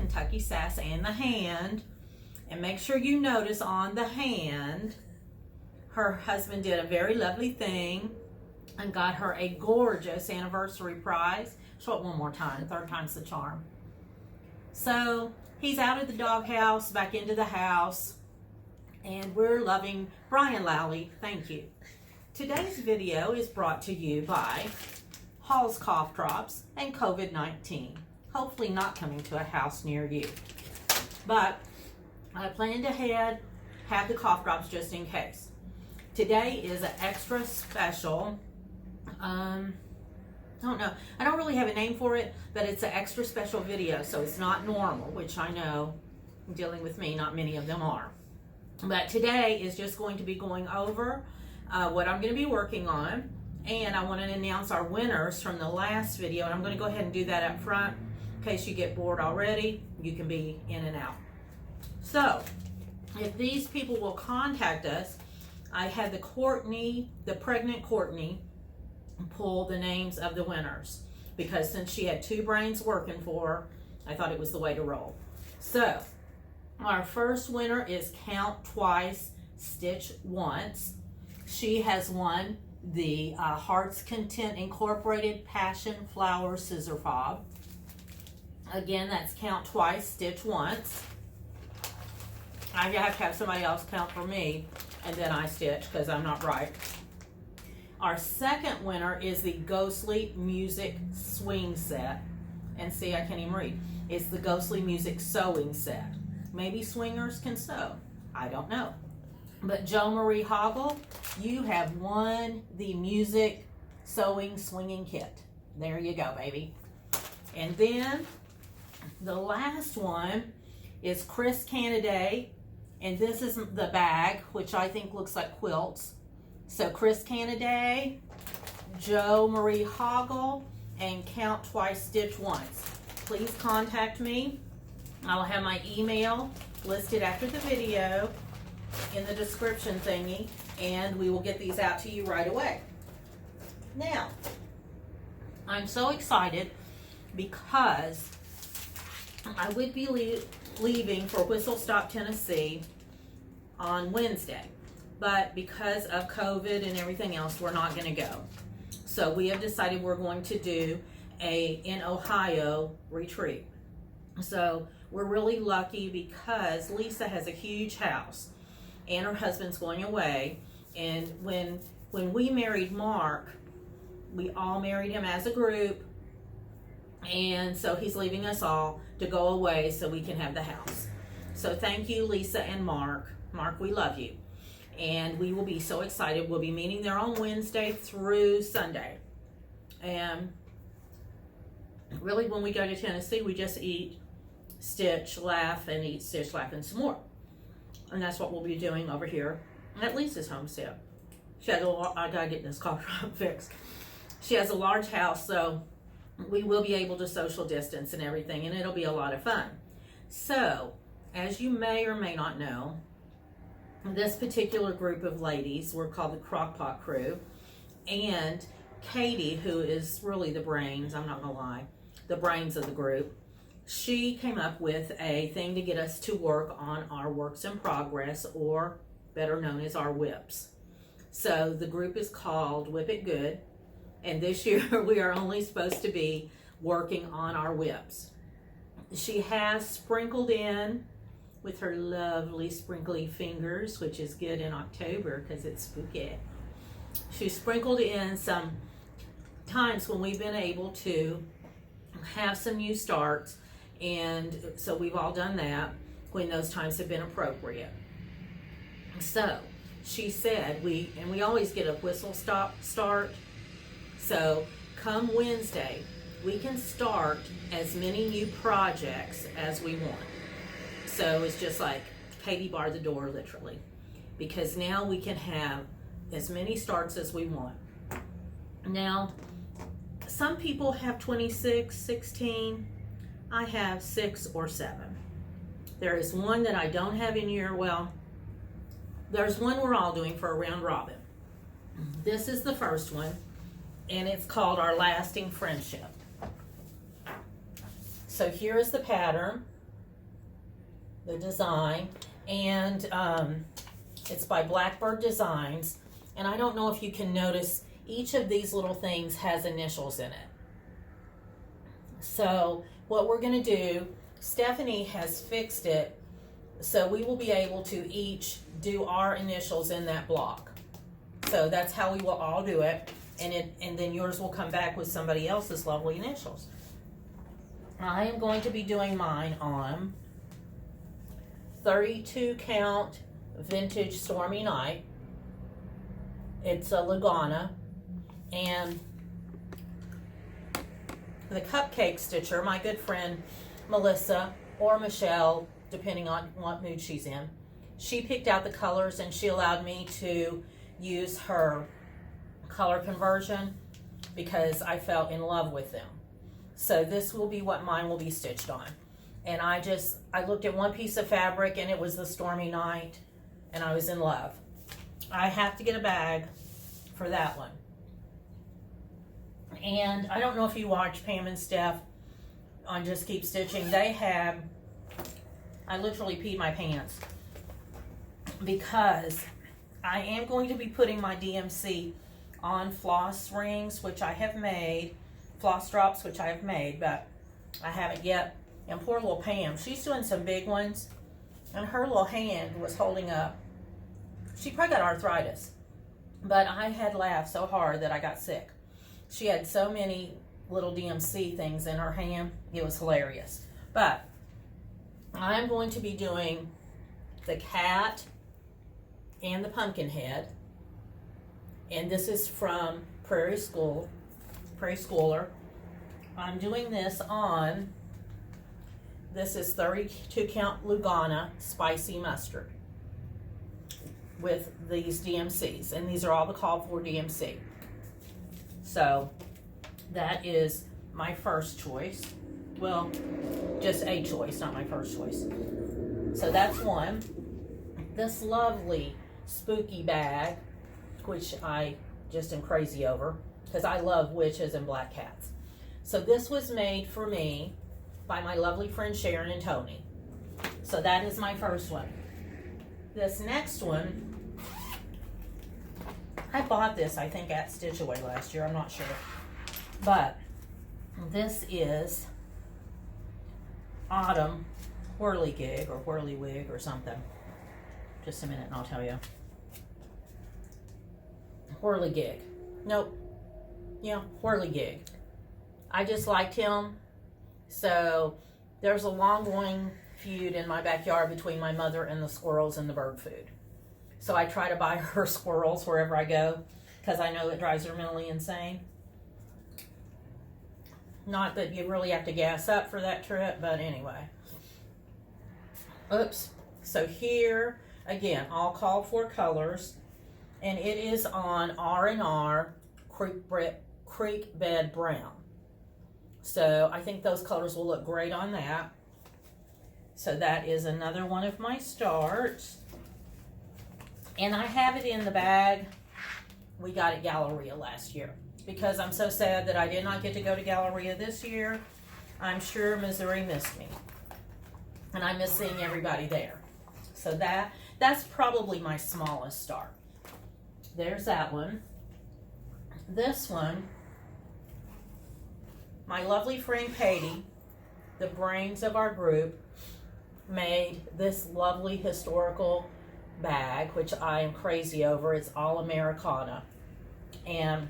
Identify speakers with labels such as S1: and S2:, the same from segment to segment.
S1: Kentucky Sass and the hand. And make sure you notice on the hand, her husband did a very lovely thing and got her a gorgeous anniversary prize. Show it one more time, third time's the charm. So he's out of the doghouse, back into the house, and we're loving Brian Lally. Thank you. Today's video is brought to you by Hall's Cough Drops and COVID-19. Hopefully not coming to a house near you. But I planned ahead, have the cough drops just in case. Today is an extra special, I don't know, I don't really have a name for it, but it's an extra special video, so it's not normal, which I know, dealing with me, not many of them are. But today is just going to be going over what I'm going to be working on, and I want to announce our winners from the last video, and I'm going to go ahead and do that up front in case you get bored already. You can be in and out. So if these people will contact us, I had the pregnant Courtney, pull the names of the winners, because since she had two brains working for her, I thought it was the way to roll. So our first winner is Count Twice, Stitch Once. She has won the Heart's Content Incorporated Passion Flower Scissor Fob. Again, that's Count Twice, Stitch Once. I have to have somebody else count for me, and then I stitch because I'm not right. Our second winner is the Ghostly Music Swing Set. And see, I can't even read. It's the Ghostly Music Sewing Set. Maybe swingers can sew. I don't know. But Jo Marie Hoggle, you have won the Music Sewing Swinging Kit. There you go, baby. And then the last one is Chris Canaday. And this is the bag, which I think looks like quilts. So Chris Canaday, Jo Marie Hoggle, and Count Twice, Stitch Once. Please contact me. I'll have my email listed after the video in the description thingy, and we will get these out to you right away. Now, I'm so excited because I would be leaving for Whistle Stop, Tennessee on Wednesday, but because of COVID and everything else, we're not going to go. So we have decided we're going to do in Ohio retreat. So we're really lucky because Lisa has a huge house and her husband's going away. And when we married Mark, we all married him as a group, and so he's leaving us all to go away so we can have the house. So thank you, Lisa and Mark. Mark, we love you. And we will be so excited. We'll be meeting there on Wednesday through Sunday. And really, when we go to Tennessee, we just eat, stitch, laugh, and eat, stitch, laugh, and some more. And that's what we'll be doing over here at Lisa's homestead. She has I gotta get this cough drop fixed. She has a large house, so we will be able to social distance and everything, and it'll be a lot of fun. So, as you may or may not know, this particular group of ladies, we're called the Crockpot Crew, and Katie, who is really the brains, I'm not gonna lie, the brains of the group, she came up with a thing to get us to work on our works in progress, or better known as our WIPS. So the group is called Whip It Good, and this year we are only supposed to be working on our WIPS. She has sprinkled in with her lovely sprinkly fingers, which is good in October because it's spooky. She sprinkled in some times when we've been able to have some new starts, and so we've all done that when those times have been appropriate. So she said we always get a whistle stop start. So come Wednesday, we can start as many new projects as we want. So it's just like Katie barred the door, literally, because now we can have as many starts as we want. Now, some people have 26, 16. I have 6 or 7. There is one that I don't have in here. Well, there's one we're all doing for a round robin. This is the first one, and it's called Our Lasting Friendship. So here is the pattern. the design, and it's by Blackbird Designs. And I don't know if you can notice, each of these little things has initials in it. So what we're going to do, Stephanie has fixed it so we will be able to each do our initials in that block. So that's how we will all do it, and then yours will come back with somebody else's lovely initials. I am going to be doing mine on 32 count vintage Stormy Night. It's a Lugana, and the cupcake stitcher, my good friend Melissa or Michelle, depending on what mood she's in, she picked out the colors and she allowed me to use her color conversion because I fell in love with them. So this will be what mine will be stitched on. And I looked at one piece of fabric and it was the Stormy Night, and I was in love. I have to get a bag for that one. And I don't know if you watch Pam and Steph on Just Keep Stitching. They have, I literally peed my pants because I am going to be putting my DMC on floss rings, which I have made, floss drops, which I have made, but I haven't yet. And poor little Pam, she's doing some big ones, and her little hand was holding up. She probably got arthritis, but I had laughed so hard that I got sick. She had so many little DMC things in her hand, it was hilarious. But I'm going to be doing the cat and the pumpkin head, and this is from Prairie Schooler. I'm doing this on, this is 32 count Lugana spicy mustard with these DMCs, and these are all the called for DMC. So that is my first choice. Well, just a choice, not my first choice. So that's one. This lovely spooky bag, which I just am crazy over because I love witches and black cats. So this was made for me by my lovely friend Sharon and Tony. So that is my first one. This next one, I bought this, I think, at Stitch Away last year. I'm not sure. But this is Autumn Whirligig or Whirlywig or something. Just a minute and I'll tell you. Whirligig. Nope. Yeah, Whirligig. I just liked him. So there's a long-going feud in my backyard between my mother and the squirrels and the bird food. So I try to buy her squirrels wherever I go because I know it drives her mentally insane. Not that you really have to gas up for that trip, but anyway. Oops. So here, again, all called for colors, and it is on R&R Creek Bed Brown. So I think those colors will look great on that. So that is another one of my starts. And I have it in the bag we got at Galleria last year because I'm so sad that I did not get to go to Galleria this year. I'm sure Missouri missed me. And I miss seeing everybody there. So that's probably my smallest start. There's that one. This one, my lovely friend Katie, the brains of our group, made this lovely historical bag, which I am crazy over. It's all Americana. And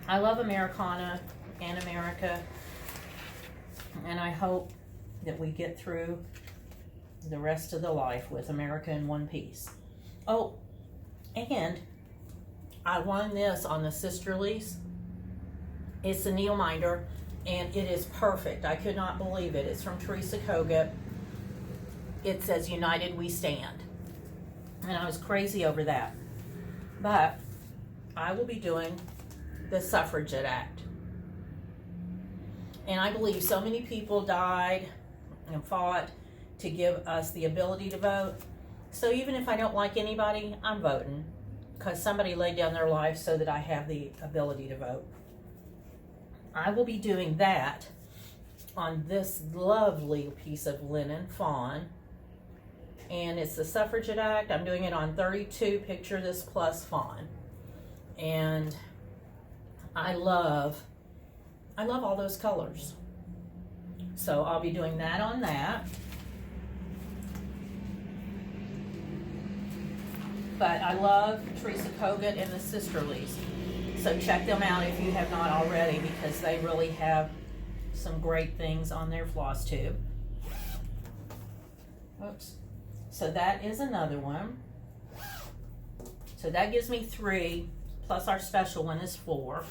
S1: I love Americana and America. And I hope that we get through the rest of the life with America in one piece. Oh, and I won this on the Sisterlies. It's the Needle Minder, and it is perfect. I could not believe it. It's from Teresa Kogut. It says, "United we stand." And I was crazy over that. But I will be doing the Suffragette Act. And I believe so many people died and fought to give us the ability to vote. So even if I don't like anybody, I'm voting because somebody laid down their life so that I have the ability to vote. I will be doing that on this lovely piece of linen fawn. and it's the Suffragette Act. I'm doing it on 32 Picture This Plus font. And I love all those colors. So I'll be doing that on that. But I love Teresa Kogut and the Sisterlies. So check them out if you have not already, because they really have some great things on their floss tube. Oops. So that is another one. So that gives me 3, plus our special one is 4.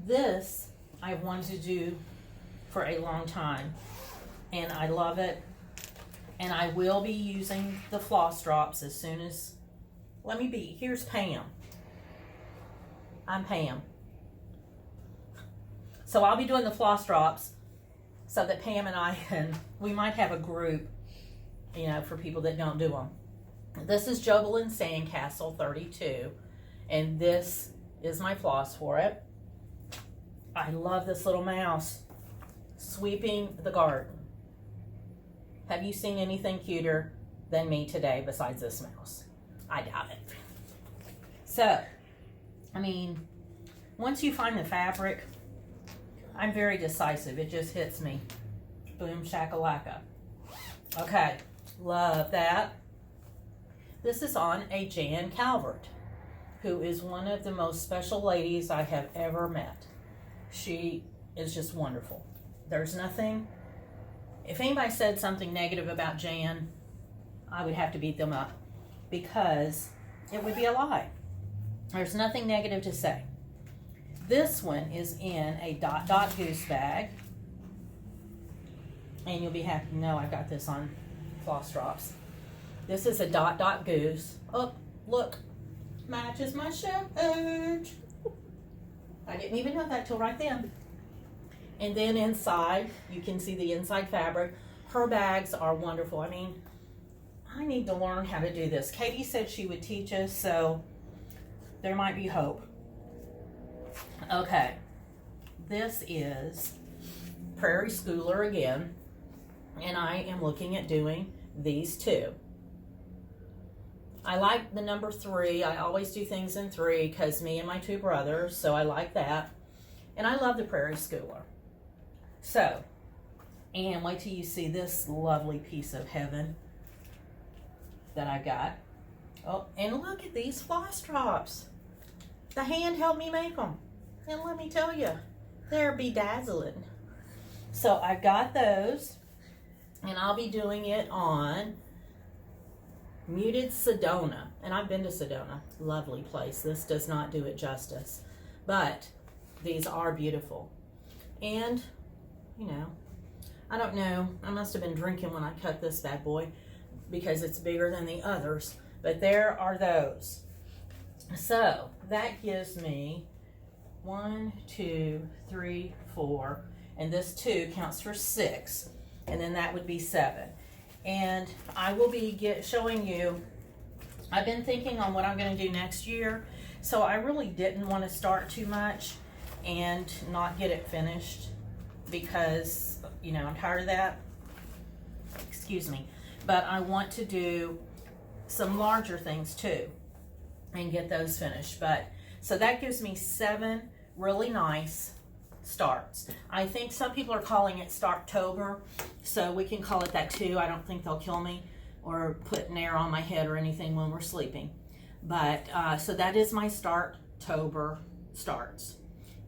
S1: This I've wanted to do for a long time, and I love it. And I will be using the floss drops as soon as, here's Pam. I'm Pam. So I'll be doing the floss drops so that Pam and I we might have a group, you know, for people that don't do them. This is Jobelin Sandcastle 32, and this is my floss for it. I love this little mouse sweeping the garden. Have you seen anything cuter than me today besides this mouse? I doubt it. So, I mean, once you find the fabric, I'm very decisive. It just hits me. Boom, shakalaka. Okay, love that. This is on a Jan Calvert, who is one of the most special ladies I have ever met. She is just wonderful. There's nothing, if anybody said something negative about Jan, I would have to beat them up, because it would be a lie. There's nothing negative to say. This one is in a dot dot goose bag, and you'll be happy to know I got this on floss drops. This is a dot dot goose. Oh, look, matches my shirt. I didn't even know that till right then. And then inside, you can see the inside fabric. Her bags are wonderful. I mean, I need to learn how to do this. Katie said she would teach us, so there might be hope. Okay, this is Prairie Schooler again, and I am looking at doing these two. I like the number 3. I always do things in 3 because me and my 2 brothers, so I like that. And I love the Prairie Schooler. So, and wait till you see this lovely piece of heaven that I got. Oh, and look at these floss drops. The hand helped me make them. And let me tell you, they're bedazzling. So I got those, and I'll be doing it on Muted Sedona. And I've been to Sedona. Lovely place. This does not do it justice. But these are beautiful. And, you know, I don't know. I must have been drinking when I cut this bad boy, because it's bigger than the others. But there are those. So that gives me 1, 2, 3, 4, and this 2 counts for 6, and then that would be 7. And I will be showing you, I've been thinking on what I'm going to do next year, so I really didn't want to start too much and not get it finished, because, you know, I'm tired of that. Excuse me. But I want to do some larger things too and get those finished. But so that gives me 7 really nice starts. I think some people are calling it Starktober, so we can call it that too. I don't think they'll kill me or put an air on my head or anything when we're sleeping. But so that is my Starktober starts,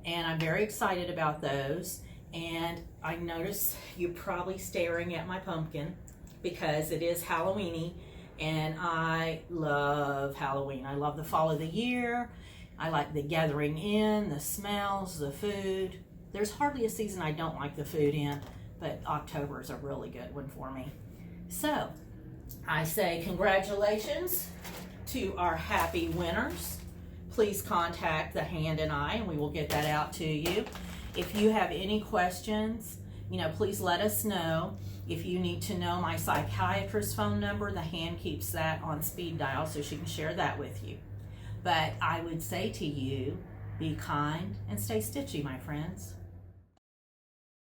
S1: and I'm very excited about those. And I notice you're probably staring at my pumpkin because it is Halloweeny, and I love Halloween. I love the fall of the year. I like the gathering in, the smells, the food. There's hardly a season I don't like the food in, but October is a really good one for me. So I say congratulations to our happy winners. Please contact the Hand and I, and we will get that out to you. If you have any questions, you know, please let us know. If you need to know my psychiatrist's phone number, the Hand keeps that on speed dial, so she can share that with you. But I would say to you, be kind and stay stitchy, my friends.